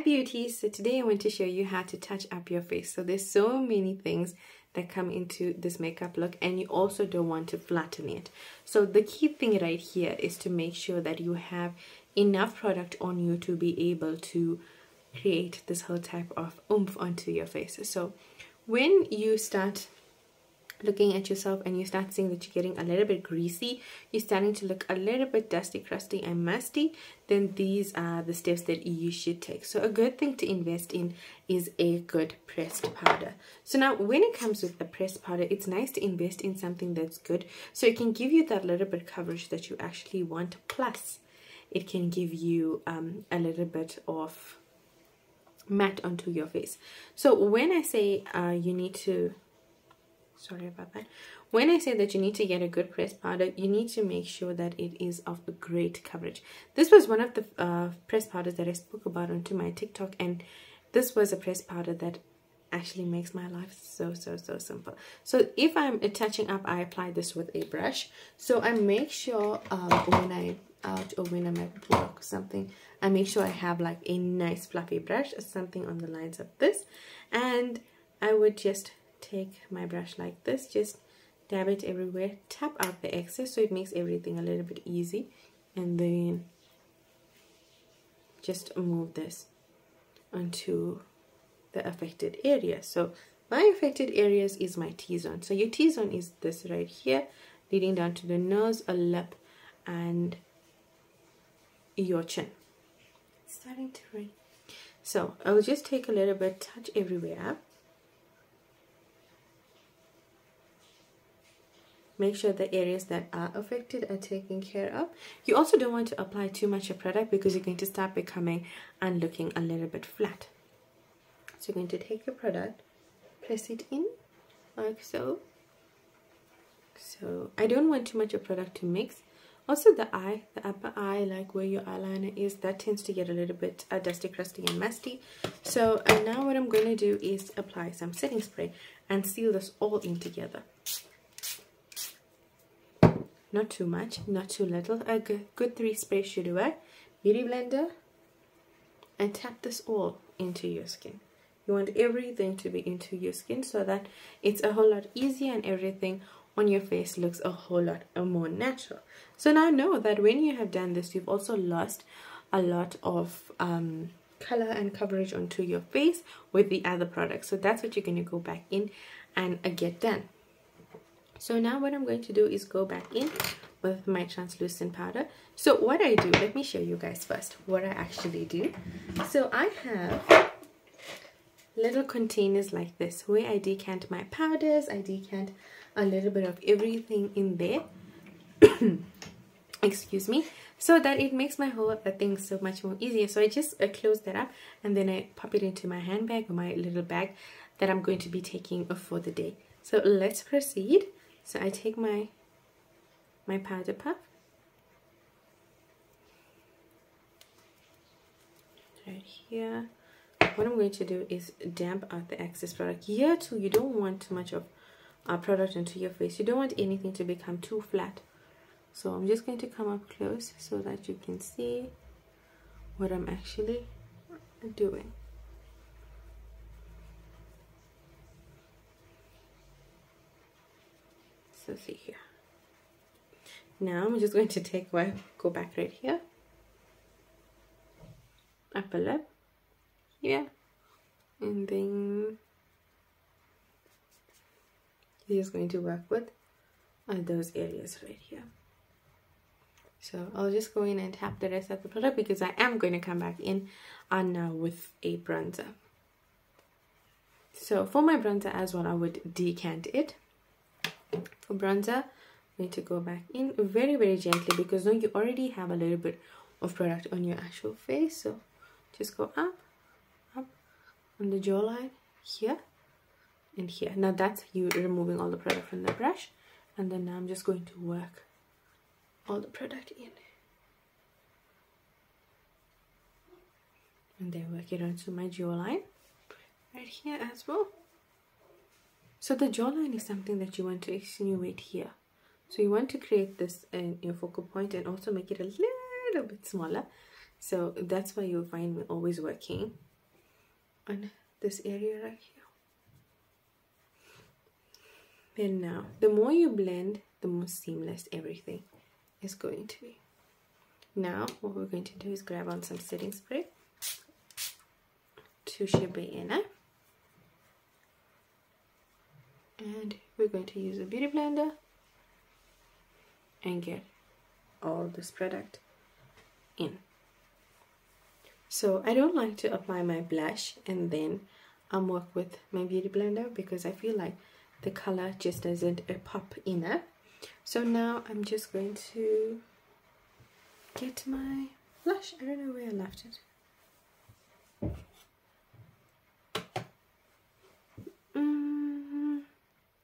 Hi beauties, so today I want to show you how to touch up your face. So there's so many things that come into this makeup look, and you also don't want to flatten it. So the key thing right here is to make sure that you have enough product on you to be able to create this whole type of oomph onto your face. So when you start looking at yourself and you start seeing that you're getting a little bit greasy, you're starting to look a little bit dusty, crusty and musty, then these are the steps that you should take. So a good thing to invest in is a good pressed powder. So now when it comes with the pressed powder, it's nice to invest in something that's good, so it can give you that little bit coverage that you actually want, plus it can give you a little bit of matte onto your face. So when I say you need to, sorry about that, when I say that you need to get a good pressed powder, you need to make sure that it is of a great coverage. This was one of the pressed powders that I spoke about onto my TikTok, and this was a pressed powder that actually makes my life so simple. So if I'm touching up, I apply this with a brush. So I make sure when I'm out or when I'm at work or something, I make sure I have like a nice fluffy brush or something on the lines of this, and I would just take my brush like this, just dab it everywhere, tap out the excess so it makes everything a little bit easy, and then just move this onto the affected area. So my affected areas is my T-zone. So your T-zone is this right here, leading down to the nose, a lip, and your chin. It's starting to rain. So I'll just take a little bit, touch everywhere. Make sure the areas that are affected are taken care of. You also don't want to apply too much of product because you're going to start becoming and looking a little bit flat. So you're going to take your product, press it in like so. So I don't want too much of product to mix. Also the eye, the upper eye, like where your eyeliner is, that tends to get a little bit dusty, crusty and musty. So now what I'm going to do is apply some setting spray and seal this all in together. Not too much, not too little. A good 3 sprays should work. Beauty blender, and tap this all into your skin. You want everything to be into your skin so that it's a whole lot easier and everything on your face looks a whole lot more natural. So now know that when you have done this, you've also lost a lot of color and coverage onto your face with the other products. So that's what you're going to go back in and get done. So now what I'm going to do is go back in with my translucent powder. So what I do, let me show you guys first what I actually do. So I have little containers like this where I decant my powders, I decant a little bit of everything in there. Excuse me, so that it makes my whole thing so much more easier. So I just close that up, and then I pop it into my handbag or my little bag that I'm going to be taking for the day. So let's proceed. So I take my powder puff, right here. What I'm going to do is damp out the excess product. Here too, you don't want too much of product into your face. You don't want anything to become too flat. So I'm just going to come up close so that you can see what I'm actually doing. So see here. Now I'm just going to take go back right here, upper lip here, and then you're just going to work with those areas right here. So I'll just go in and tap the rest of the product because I am going to come back in now with a bronzer. So for my bronzer as well, I would decant it. For bronzer, I'm going to go back in very gently because now you already have a little bit of product on your actual face. So just go up on the jawline here and here. Now that's you removing all the product from the brush, and then now I'm just going to work all the product in, and then work it onto my jawline right here as well. So the jawline is something that you want to extenuate here. So you want to create this in your focal point and also make it a little bit smaller. So that's why you'll find me always working on this area right here. Then now, the more you blend, the more seamless everything is going to be. Now, what we're going to do is grab on some setting spray, tushy bayana, and we're going to use a beauty blender and get all this product in. So I don't like to apply my blush and then work with my beauty blender, because I feel like the color just doesn't pop enough. So now I'm just going to get my blush. I don't know where I left it.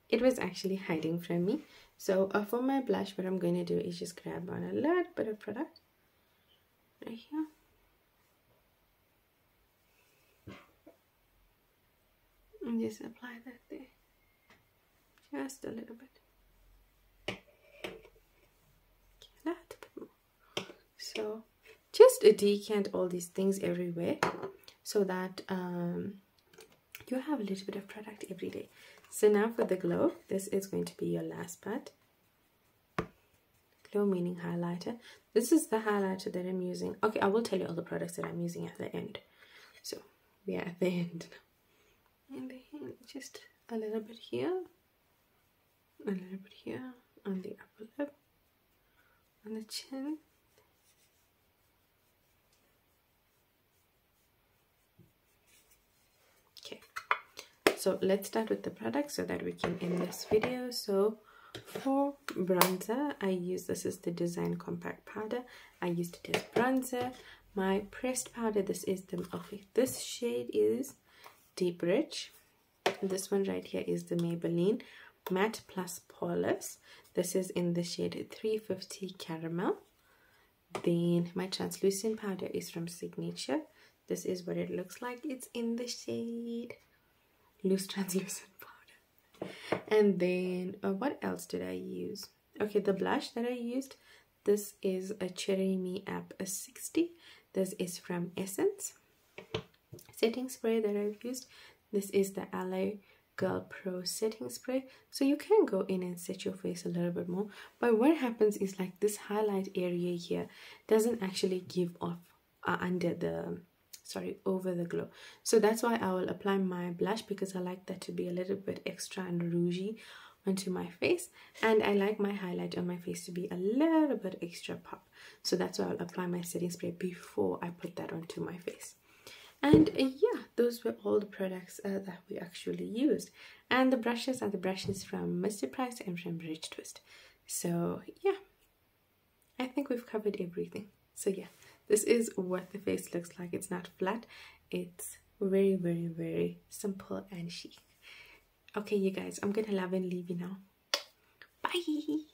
It was actually hiding from me. So for my blush, what I'm going to do is just grab on a little bit of product right here. And just apply that there. Just a little bit. A little bit more. So just decant all these things everywhere so that you have a little bit of product every day. So now for the glow, this is going to be your last part. Glow meaning highlighter. This is the highlighter that I'm using. Okay, I will tell you all the products that I'm using at the end. So we are at the end now. And then just a little bit here, a little bit here, on the upper lip, on the chin. Okay, so let's start with the product so that we can end this video. So for bronzer, I use, this is the Design Compact Powder. I used it as bronzer. My pressed powder, this is the, okay, this shade is Deep Rich. This one right here is the Maybelline Matte Plus Poreless. This is in the shade 350 Caramel. Then my translucent powder is from Signature. This is what it looks like. It's in the shade Loose Translucent Powder. And then what else did I use? Okay, the blush that I used, this is a Cherry Me App 60. This is from Essence. Setting spray that I've used, this is the LA Girl Pro setting spray. So you can go in and set your face a little bit more, but what happens is like this highlight area here doesn't actually give off under the, sorry, over the glow. So that's why I will apply my blush, because I like that to be a little bit extra and rougey onto my face, and I like my highlight on my face to be a little bit extra pop. So that's why I'll apply my setting spray before I put that onto my face. And yeah, those were all the products that we actually used. And the brushes are the brushes from Mr. Price and from Rich Twist. So yeah, I think we've covered everything. So yeah, this is what the face looks like. It's not flat. It's very, very, very simple and chic. Okay, you guys, I'm gonna love and leave you now. Bye.